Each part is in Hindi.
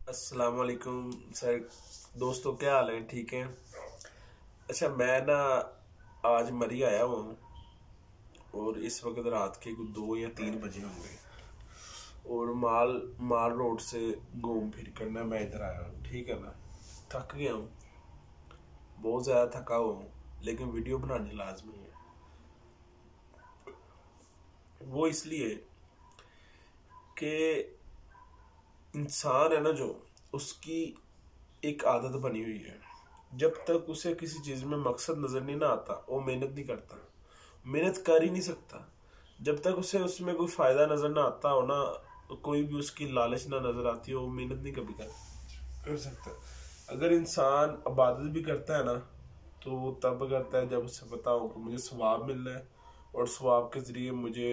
अस्सलाम वालेकुम सर। दोस्तों, क्या हाल है? ठीक है। अच्छा, मैं ना आज मरी आया हुआ हूँ और इस वक्त रात के कुछ 2 या 3 बजे होंगे और माल माल रोड से घूम फिर कर ना मैं इधर आया हूँ। ठीक है ना, थक गया हूँ, बहुत ज़्यादा थका हुआ हूँ, लेकिन वीडियो बनानी लाजमी है। वो इसलिए कि इंसान है ना, जो उसकी एक आदत बनी हुई है। जब तक उसे किसी चीज में मकसद नजर नहीं ना आता, वो मेहनत नहीं करता, मेहनत कर ही नहीं सकता। जब तक उसे उसमें कोई फायदा नजर ना आता हो ना, कोई भी उसकी लालच ना नजर आती हो, वो मेहनत नहीं कभी कर सकता। अगर इंसान इबादत भी करता है ना, तो वो तब करता है जब उसे पता हो कि मुझे सवाब मिल रहा है और सवाब के जरिए मुझे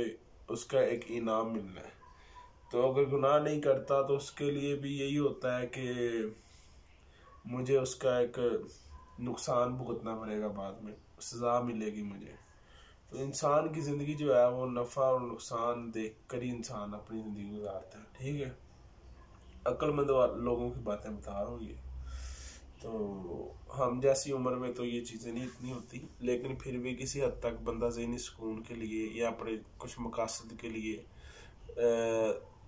उसका एक इनाम मिल रहा है। तो अगर गुनाह नहीं करता तो उसके लिए भी यही होता है कि मुझे उसका एक नुकसान भुगतना पड़ेगा, बाद में सजा मिलेगी मुझे। तो इंसान की ज़िंदगी जो है वो नफ़ा और नुकसान देख कर ही इंसान अपनी ज़िंदगी गुजारता है। ठीक है, अक्लमंद लोगों की बातें बता रहा हूँ ये। तो हम जैसी उम्र में तो ये चीज़ें नहीं इतनी होती, लेकिन फिर भी किसी हद तक बंदा ज़हनी सुकून के लिए या अपने कुछ मकासद के लिए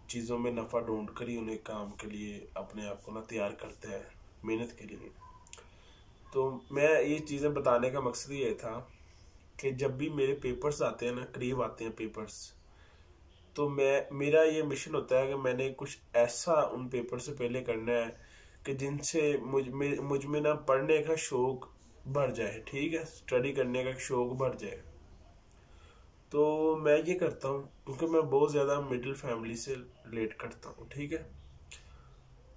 चीज़ों में नफ़ा ढूंढ कर ही उन्हें काम के लिए अपने आप को ना तैयार करता है, मेहनत के लिए। तो मैं ये चीज़ें बताने का मकसद ये था कि जब भी मेरे पेपर्स आते हैं ना, करीब आते हैं पेपर्स, तो मेरा ये मिशन होता है कि मैंने कुछ ऐसा उन पेपर से पहले करना है कि जिनसे मुझ में ना पढ़ने का शौक बढ़ जाए। ठीक है, स्टडी करने का शौक बढ़ जाए। तो मैं ये करता हूँ क्योंकि मैं बहुत ज़्यादा मिडिल फैमिली से रिलेट करता हूँ। ठीक है,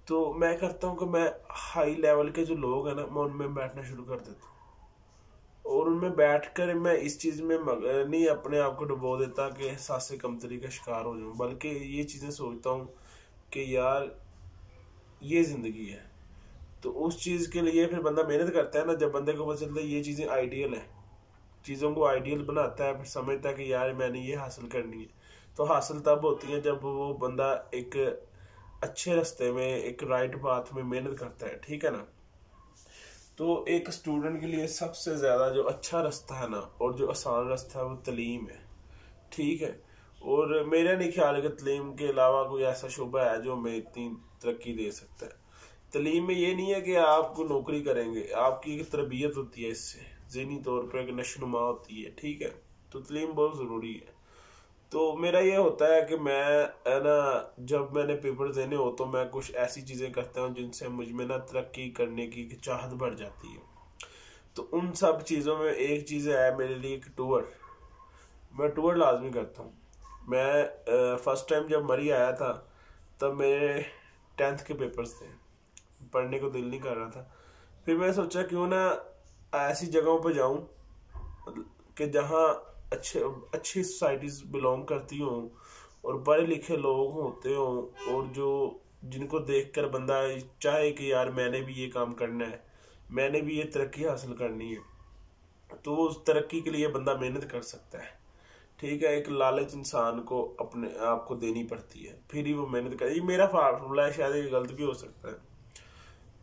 तो मैं करता हूँ कि मैं हाई लेवल के जो लोग हैं ना, मैं उनमें बैठना शुरू कर देता हूँ और उनमें बैठकर मैं इस चीज़ में नहीं अपने आप को डुबो देता कि एहसास कमतरी का शिकार हो जाऊं, बल्कि ये चीज़ें सोचता हूँ कि यार ये ज़िंदगी है। तो उस चीज़ के लिए फिर बंदा मेहनत करता है ना। जब बंदे को पता चलता है ये चीज़ें आइडियल है, चीज़ों को आइडियल बनाता है, फिर समझता है कि यार मैंने ये हासिल करनी है। तो हासिल तब होती है जब वो बंदा एक अच्छे रास्ते में, एक राइट पाथ में मेहनत करता है। ठीक है ना। तो एक स्टूडेंट के लिए सबसे ज़्यादा जो अच्छा रास्ता है ना और जो आसान रास्ता है वो तलीम है। ठीक है, और मेरा नहीं ख्याल है कि तलीम के अलावा कोई ऐसा शुबा है जो हमें इतनी तरक्की दे सकता है। तलीम में ये नहीं है कि आपको नौकरी करेंगे, आपकी एक तरबियत होती है, इससे ज़हनी तौर पर एक नशोनुमा होती है। ठीक है, तो तलीम बहुत ज़रूरी है। तो मेरा ये होता है कि मैं है ना, जब मैंने पेपर देने हो तो मैं कुछ ऐसी चीज़ें करता हूँ जिनसे मुझ में ना तरक्की करने की चाहत बढ़ जाती है। तो उन सब चीज़ों में एक चीज़ है मेरे लिए, एक टूर। मैं टूर लाजमी करता हूँ। मैं फर्स्ट टाइम जब मरी आया था, तब मेरे 10th के पेपर्स थे, पढ़ने को दिल नहीं कर रहा था। फिर मैं सोचा क्यों ना ऐसी जगहों पर जाऊं कि जहाँ अच्छे अच्छी सोसाइटीज बिलोंग करती हों और पढ़े लिखे लोग होते हों, और जो जिनको देखकर बंदा चाहे कि यार मैंने भी ये काम करना है, मैंने भी ये तरक्की हासिल करनी है। तो वो उस तरक्की के लिए बंदा मेहनत कर सकता है। ठीक है, एक लालच इंसान को अपने आप को देनी पड़ती है, फिर ही वो मेहनत करे। ये मेरा फार्मूला है, शायद ये गलत भी हो सकता है।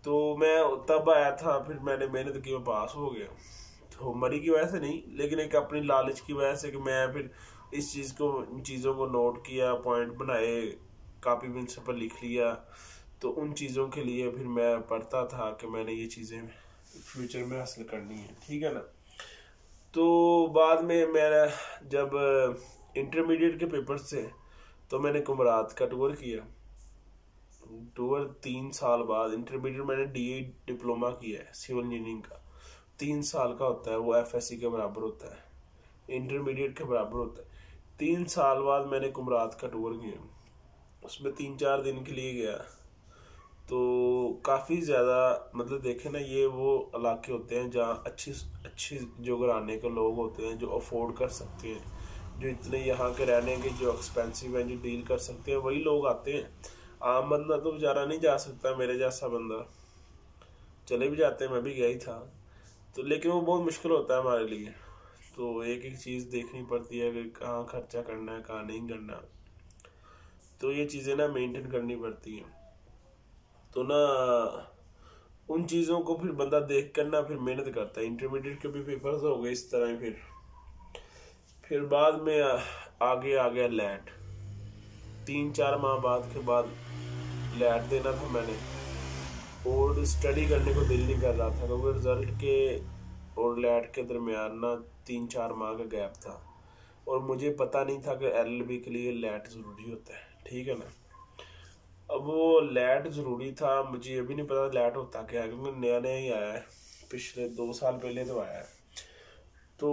तो मैं तब आया था, फिर मैंने मेहनत की, मैं पास हो गया। तो मरी की वजह से नहीं, लेकिन एक अपनी लालच की वजह से कि मैं फिर इस चीज़ों को नोट किया, पॉइंट बनाए, कॉपी पेंसिल पर लिख लिया। तो उन चीज़ों के लिए फिर मैं पढ़ता था कि मैंने ये चीज़ें फ्यूचर में हासिल करनी है। ठीक है ना। तो बाद में मेरा जब इंटरमीडिएट के पेपर थे, तो मैंने कुमरात का टूर किया। टूर 3 साल बाद, इंटरमीडिएट मैंने डीई डिप्लोमा किया है सिविल इंजीनियरिंग का, 3 साल का होता है वो, एफएससी के बराबर होता है, इंटरमीडिएट के बराबर होता है। 3 साल बाद मैंने कुमरात का टूर किया, उसमें 3-4 दिन के लिए गया। तो काफ़ी ज़्यादा, मतलब देखे ना, ये वो इलाके होते हैं जहाँ अच्छी अच्छी जो घराने के लोग होते हैं, जो अफोर्ड कर सकते हैं, जो इतने यहाँ के रहने के जो एक्सपेंसिव हैं, जो डील कर सकते हैं, वही लोग आते हैं। आम बंदा तो बेचारा नहीं जा सकता, मेरे जैसा बंदा। चले भी जाते हैं, मैं भी गया ही था। तो लेकिन वो बहुत मुश्किल होता है हमारे लिए। तो एक एक चीज़ देखनी पड़ती है कि कहाँ खर्चा करना है, कहाँ नहीं करना। तो ये चीज़ें ना मेंटेन करनी पड़ती हैं। तो ना उन चीज़ों को फिर बंदा देख कर ना फिर मेहनत करता है। इंटरमीडिएट के भी पेपर्स हो गए इस तरह ही। फिर बाद में आगे आ गया लैट। 3-4 माह बाद के बाद लैट देना था मैंने, और स्टडी करने को दिल नहीं कर रहा था क्योंकि रिजल्ट के और लैट के दरमियान ना 3-4 माह का गैप था, और मुझे पता नहीं था कि एलएलबी के लिए लैट ज़रूरी होता है, ठीक है ना। अब वो लैट ज़रूरी था, मुझे ये भी नहीं पता लैट होता क्या है क्योंकि नया नया ही आया है, पिछले 2 साल पहले तो आया है। तो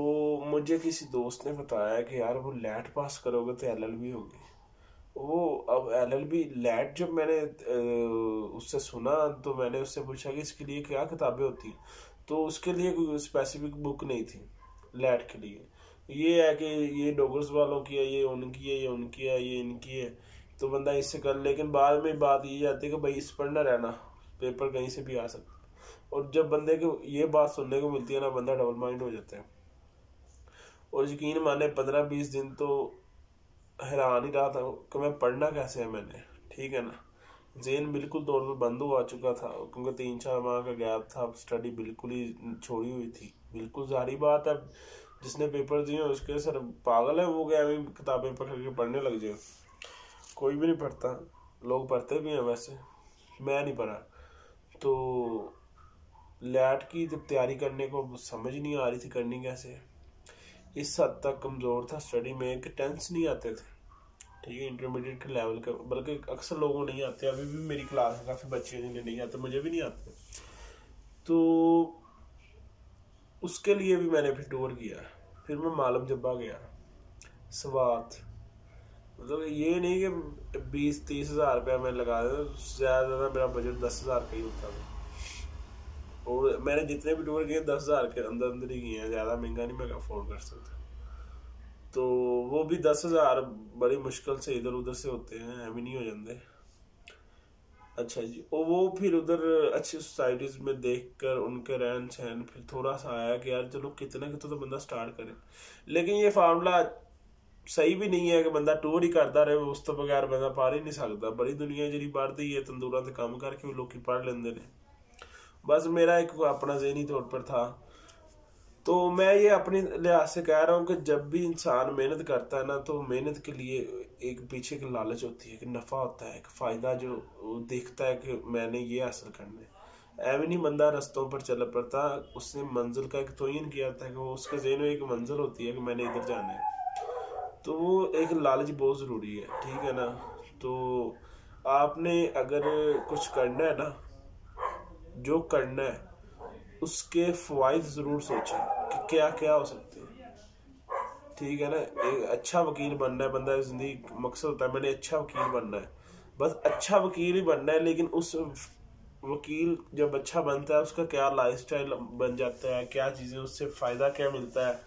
मुझे किसी दोस्त ने बताया कि यार वो लैट पास करोगे तो एलएलबी होगी। वो अब एलएलबी लैट जब मैंने उससे सुना तो मैंने उससे पूछा कि इसके लिए क्या किताबें होती हैं, तो उसके लिए कोई स्पेसिफिक बुक नहीं थी लैट के लिए। ये है कि ये डॉगर्स वालों की है, ये उनकी है, ये उनकी है, ये इनकी है, तो बंदा इससे कर। लेकिन बाद में बात ये आती है कि भाई इस पर ना रहना, पेपर कहीं से भी आ सकता है। और जब बंदे को ये बात सुनने को मिलती है ना, बंदा डबल माइंड हो जाता है। और यकीन माने 15-20 दिन तो हैरान ही रहा था कि मैं पढ़ना कैसे है मैंने, ठीक है ना। ज़हन बिल्कुल तौर पर बंद हुआ चुका था क्योंकि 3-4 माह का गैप था, स्टडी बिल्कुल ही छोड़ी हुई थी। बिल्कुल जारी बात है, जिसने पेपर दिए उसके सर पागल है वो, गया किताबें पकड़ के पढ़ने लग जाए। कोई भी नहीं पढ़ता, लोग पढ़ते भी हैं वैसे, मैं नहीं पढ़ा। तो लैट की जब तैयारी करने को समझ नहीं आ रही थी करनी कैसे, इस हद तक कमज़ोर था स्टडी में कि टेंस नहीं आते थे, ठीक है, इंटरमीडिएट के लेवल का, बल्कि अक्सर लोगों को नहीं आते। अभी भी मेरी क्लास में काफ़ी बच्चे जिन्हें नहीं आते, मुझे भी नहीं आते। तो उसके लिए भी मैंने फिर टूर किया। फिर मैं मालम जब्बा गया, स्वात, मतलब ये नहीं कि 20-30 हज़ार रुपया मैं लगा दिया, ज़्यादा मेरा बजट 10,000 का ही होता था। और मैंने जितने भी टूर किए 10,000 के अंदर अंदर ही किए हैं, ज़्यादा महंगा नहीं मैं अफोर्ड कर सकता। तो वो भी 10,000 बड़ी मुश्किल से इधर उधर से होते हैं, अभी नहीं हो जाते। अच्छा जी, और वो फिर उधर अच्छी सोसाइटीज़ में देखकर उनके रहन सहन फिर थोड़ा सा आया कि यार चलो कितना कितना तो बंदा स्टार्ट करे। लेकिन ये फार्मूला सही भी नहीं है कि बंदा टूर ही करता रहे, उस तो बगैर बंदा पार ही नहीं सकता। बड़ी दुनिया जी बढ़ती है, तंदूरा से काम करके भी लोग पढ़ लेंगे ने। बस मेरा एक अपना ज़हनी तौर पर था। तो मैं ये अपने लिहाज से कह रहा हूँ कि जब भी इंसान मेहनत करता है ना, तो मेहनत के लिए एक पीछे की लालच होती है, कि नफ़ा होता है, एक फ़ायदा जो देखता है कि मैंने ये हासिल करना है। ऐਵੇਂ नहीं बंदा रस्तों पर चल पड़ता, उसने मंजिल का एक तयन किया था कि वो उसके ज़हन में एक मंजिल होती है कि मैंने इधर जाना है। तो वो एक लालच बहुत ज़रूरी है, ठीक है ना। तो आपने अगर कुछ करना है ना, जो करना है उसके फ़वाइद ज़रूर सोचें कि क्या क्या हो सकते हैं, ठीक है ना। एक अच्छा वकील बनना है बंदा, जिंदगी मकसद होता है मैंने अच्छा वकील बनना है, बस अच्छा वकील ही बनना है। लेकिन उस वकील जब अच्छा बनता है उसका क्या लाइफस्टाइल बन जाता है, क्या चीज़ें उससे फ़ायदा क्या मिलता है,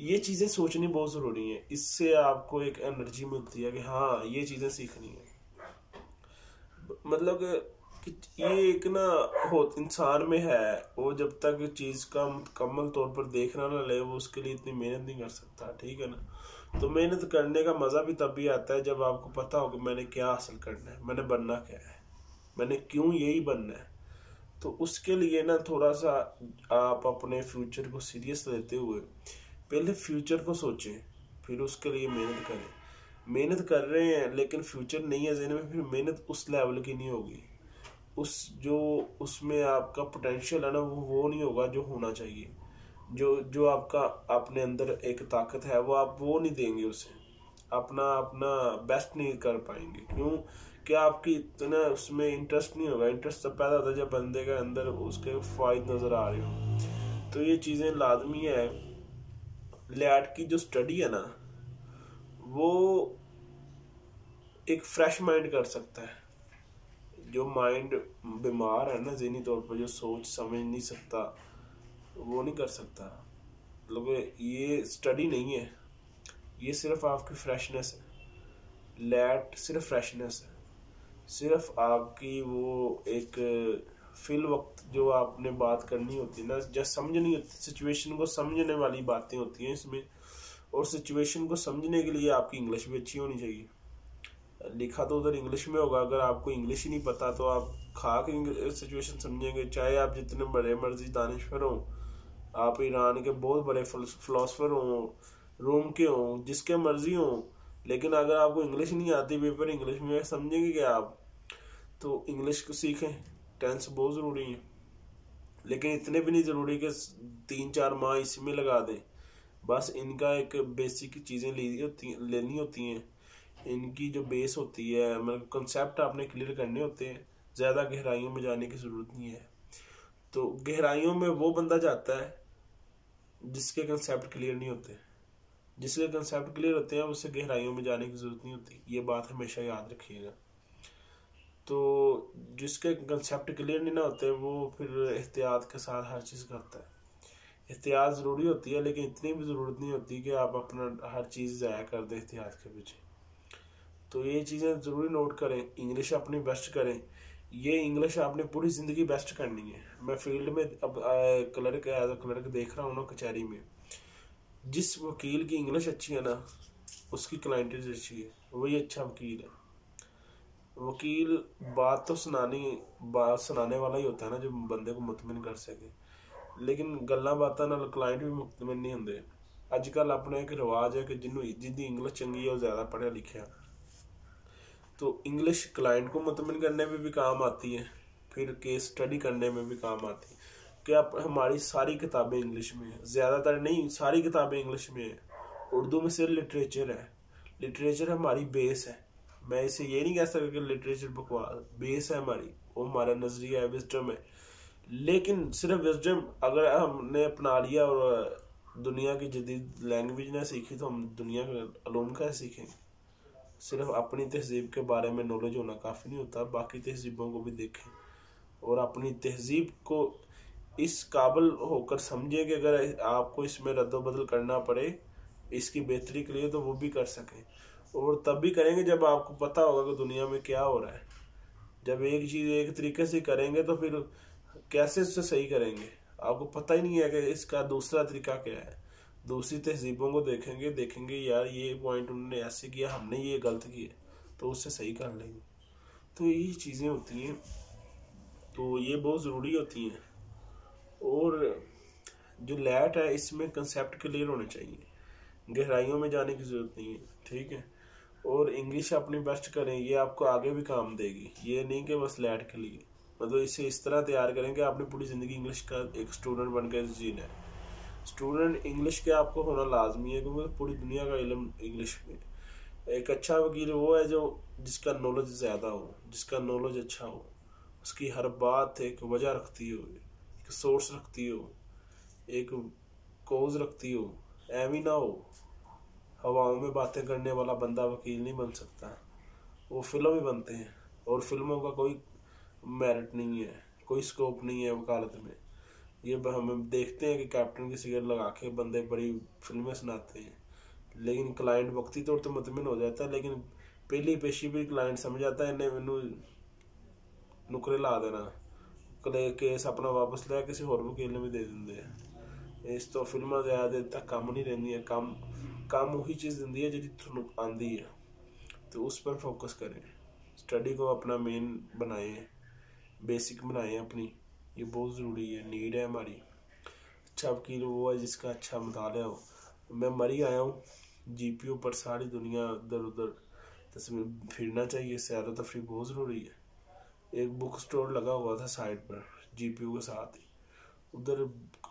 ये चीज़ें सोचनी बहुत ज़रूरी है। इससे आपको एक एनर्जी मिलती है कि हाँ ये चीज़ें सीखनी है। मतलब कि ये एक ना हो इंसान में है, वो जब तक चीज़ का मुकम्मल तौर पर देखना ना ले, वो उसके लिए इतनी मेहनत नहीं कर सकता, ठीक है ना। तो मेहनत करने का मज़ा भी तब भी आता है जब आपको पता हो कि मैंने क्या हासिल करना है, मैंने बनना क्या है, मैंने क्यों यही बनना है। तो उसके लिए ना थोड़ा सा आप अपने फ्यूचर को सीरियस लेते हुए पहले फ्यूचर को सोचें, फिर उसके लिए मेहनत करें। मेहनत कर रहे हैं लेकिन फ्यूचर नहीं है ज़हन में, फिर मेहनत उस लेवल की नहीं होगी, उस जो उसमें आपका पोटेंशियल है ना वो नहीं होगा जो होना चाहिए। जो जो आपका अपने अंदर एक ताकत है वो आप वो नहीं देंगे उसे, अपना अपना बेस्ट नहीं कर पाएंगे। क्यों? क्या आपकी इतना उसमें इंटरेस्ट नहीं होगा। इंटरेस्ट तब पैदा होता है जब बंदे के अंदर उसके फ़ायदे नज़र आ रहे हो। तो ये चीज़ें लाजमी है। लैट की जो स्टडी है ना, वो एक फ्रेश माइंड कर सकता है। जो माइंड बीमार है ना ज़हनी तौर पर, जो सोच समझ नहीं सकता, वो नहीं कर सकता। मतलब ये स्टडी नहीं है, ये सिर्फ आपकी फ्रेशनेस है। लैट सिर्फ फ्रेशनेस है, सिर्फ आपकी वो एक फिल वक्त जो आपने बात करनी होती है ना, जब समझनी होती, सिचुएशन को समझने वाली बातें होती हैं इसमें। और सिचुएशन को समझने के लिए आपकी इंग्लिश भी अच्छी होनी चाहिए, लिखा तो उधर इंग्लिश में होगा। अगर आपको इंग्लिश ही नहीं पता तो आप खा के सिचुएशन समझेंगे। चाहे आप जितने बड़े मर्जी दानिश्वर हों, आप ईरान के बहुत बड़े फिलोसफर हों, रोम के हों, जिसके मर्जी हों, लेकिन अगर आपको इंग्लिश नहीं आती, पेपर इंग्लिश में, समझेंगे क्या आप? तो इंग्लिश को सीखें, टेंस बहुत ज़रूरी है, लेकिन इतने भी नहीं ज़रूरी कि 3-4 माह इसी में लगा दें। बस इनका एक बेसिक चीज़ें लेनी होती हैं। इनकी जो बेस होती है, मतलब कंसेप्ट आपने क्लियर करने होते हैं। ज़्यादा गहराइयों में जाने की ज़रूरत नहीं है। तो गहराइयों में वो बंदा जाता है जिसके कंसेप्ट क्लियर नहीं होते। जिसके कंसेप्ट क्लियर होते हैं उससे गहराइयों में जाने की ज़रूरत नहीं होती। ये बात हमेशा याद रखिएगा। तो जिसके कंसेप्ट क्लियर नहीं ना होते वो फिर एहतियात के साथ हर चीज़ करता है। एहतियात ज़रूरी होती है, लेकिन इतनी भी ज़रूरत नहीं होती कि आप अपना हर चीज़ ज़ाया कर दें एहतियात के पीछे। तो ये चीज़ें ज़रूरी नोट करें। इंग्लिश अपनी बेस्ट करें। ये इंग्लिश आपने पूरी ज़िंदगी बेस्ट करनी है। मैं फील्ड में अब क्लर्क एज अ क्लर्क देख रहा हूँ ना कचहरी में, जिस वकील की इंग्लिश अच्छी है ना, उसकी क्लाइंटेज अच्छी है, वही अच्छा वकील है। वकील बात सुनाने वाला ही होता है ना, जो बंदे को मुतमिन कर सके। लेकिन गल्ला बातां नाल क्लाइंट भी मुतमिन नहीं होंगे। अजकल अपना एक रिवाज है कि जिन्दी इंग्लिश चंगी है वो ज़्यादा पढ़िया लिखा। तो इंग्लिश क्लाइंट को मुतमिन करने में भी काम आती है, फिर केस स्टडी करने में भी काम आती है। कि आप हमारी सारी किताबें इंग्लिश में है, ज़्यादातर नहीं, सारी किताबें इंग्लिश में है। उर्दू में सिर्फ लिटरेचर है। लिटरेचर हमारी बेस है। मैं इसे ये नहीं कह सकता कि लिटरेचर बकवास, बेस है हमारी, वो हमारा नजरिया है, विजडम है। लेकिन सिर्फ विजडम अगर हमने अपना लिया और दुनिया की जदीद लैंग्वेज ना सीखी तो हम दुनिया के अलूम कैसे सीखेंगे? सिर्फ अपनी तहजीब के बारे में नॉलेज होना काफ़ी नहीं होता, बाकी तहजीबों को भी देखें और अपनी तहजीब को इस काबिल होकर समझें कि अगर आपको इसमें रद्दबदल करना पड़े इसकी बेहतरी के लिए तो वो भी कर सकें। और तब भी करेंगे जब आपको पता होगा कि दुनिया में क्या हो रहा है। जब एक चीज़ एक तरीके से करेंगे तो फिर कैसे उससे सही करेंगे? आपको पता ही नहीं है कि इसका दूसरा तरीका क्या है। दूसरी तहजीबों को देखेंगे यार ये पॉइंट उन्होंने ऐसे किया, हमने ये गलत किया, तो उससे सही कर लेंगे। तो यही चीज़ें होती हैं, तो ये बहुत ज़रूरी होती हैं। और जो लैट है इसमें कंसेप्ट क्लियर होने चाहिए, गहराइयों में जाने की ज़रूरत नहीं है, ठीक है। और इंग्लिश अपनी बेस्ट करें, ये आपको आगे भी काम देगी। ये नहीं कि बस लैट के लिए, मतलब इसे इस तरह तैयार करें कि आपने पूरी ज़िंदगी इंग्लिश का एक स्टूडेंट बनकर जीना है। स्टूडेंट इंग्लिश के आपको होना लाजमी है, क्योंकि पूरी दुनिया का इल्म इंग्लिश में। एक अच्छा वकील वो है जो जिसका नॉलेज ज़्यादा हो, जिसका नॉलेज अच्छा हो, उसकी हर बात एक वजह रखती हो, एक सोर्स रखती हो, एक कोज रखती हो। एवी ना हो हवाओं में बातें करने वाला बंदा वकील नहीं बन सकता। वो फिल्म ही बनते हैं और फिल्मों का कोई मेरिट नहीं है, कोई स्कोप नहीं है वकालत में। ये हम देखते हैं कि कैप्टन की सिगरेट लगा के बंदे बड़ी फिल्में सुनाते हैं, लेकिन क्लाइंट वक्ती तौर पर मुतमिन हो जाता है, लेकिन पहली पेशी भी क्लाइंट समझ आता है इन्हें मैनू नुकरे ला देना, केस अपना वापस लिया किसी होर वकील ने भी दे देंगे हैं। इस तो फिल्मां ज़्यादा देर तक कम नहीं रही, काम वही चीज़ दिंदी है जी थोनों आंदी है। तो उस पर फोकस करें, स्टडी को अपना मेन बनाएं, बेसिक बनाएं अपनी। ये बहुत ज़रूरी है, नीड है हमारी। अच्छा वकील वो है जिसका अच्छा मुताला हो। मैं मर ही आया हूँ, जीपीओ पर सारी दुनिया इधर उधर तस्वीर फिरना चाहिए। सैर तफरी बहुत ज़रूरी है। एक बुक स्टोर लगा हुआ था साइड पर जीपीओ के साथ ही, उधर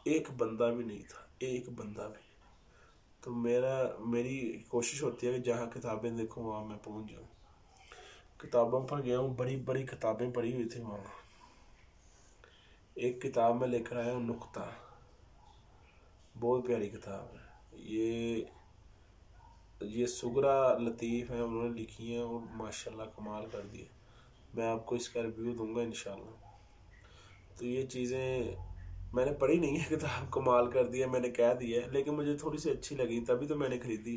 एक बंदा भी नहीं था, एक बंदा भी। तो मेरी कोशिश होती है कि जहाँ किताबें देखूँ वहाँ मैं पहुँच जाऊँ। किताबों पर गया हूँ, बड़ी बड़ी किताबें पढ़ी हुई थी वहाँ। एक किताब में लेकर आया हूँ नुक्ता, बहुत प्यारी किताब है। ये सुगरा लतीफ़ है, उन्होंने लिखी है और माशाल्लाह कमाल कर दिए। मैं आपको इसका रिव्यू दूंगा इंशाल्लाह। तो ये चीज़ें मैंने पढ़ी नहीं है किताब, कमाल कर दिया मैंने कह दिया है, लेकिन मुझे थोड़ी सी अच्छी लगी तभी तो मैंने ख़रीदी।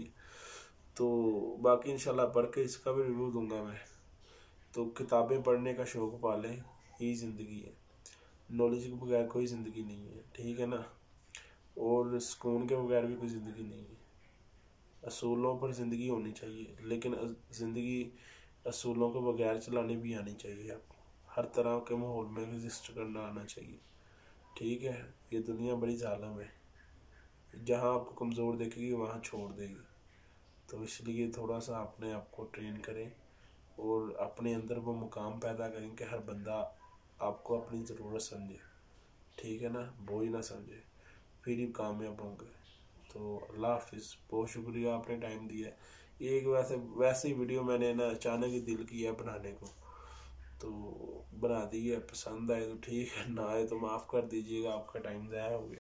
तो बाकी इंशाल्लाह पढ़ के इसका भी रिव्यू दूंगा मैं। तो किताबें पढ़ने का शौक़ पालें, यही ज़िंदगी है। नॉलेज के बगैर कोई ज़िंदगी नहीं है, ठीक है ना। और सुकून के बगैर भी कोई ज़िंदगी नहीं है। असूलों पर ज़िंदगी होनी चाहिए, लेकिन ज़िंदगी असूलों के बगैर चलानी भी आनी चाहिए आपको। हर तरह के माहौल में एग्जिस्ट करना आना चाहिए। ठीक है, ये दुनिया बड़ी जालिम है, जहाँ आपको कमज़ोर देखेगी वहाँ छोड़ देगी। तो इसलिए थोड़ा सा अपने आप को ट्रेन करें और अपने अंदर वो मुकाम पैदा करें कि हर बंदा आपको अपनी ज़रूरत समझे। ठीक है ना, बोझ ना समझे, फिर ही कामयाब होंगे। तो अल्लाह हाफिज़, बहुत शुक्रिया आपने टाइम दिया। ये एक वैसे ही वीडियो मैंने ना अचानक ही दिल किया बनाने को, तो बना दी है। पसंद आए तो ठीक है, ना आए तो माफ़ कर दीजिएगा, आपका टाइम ज़ाया हो गया।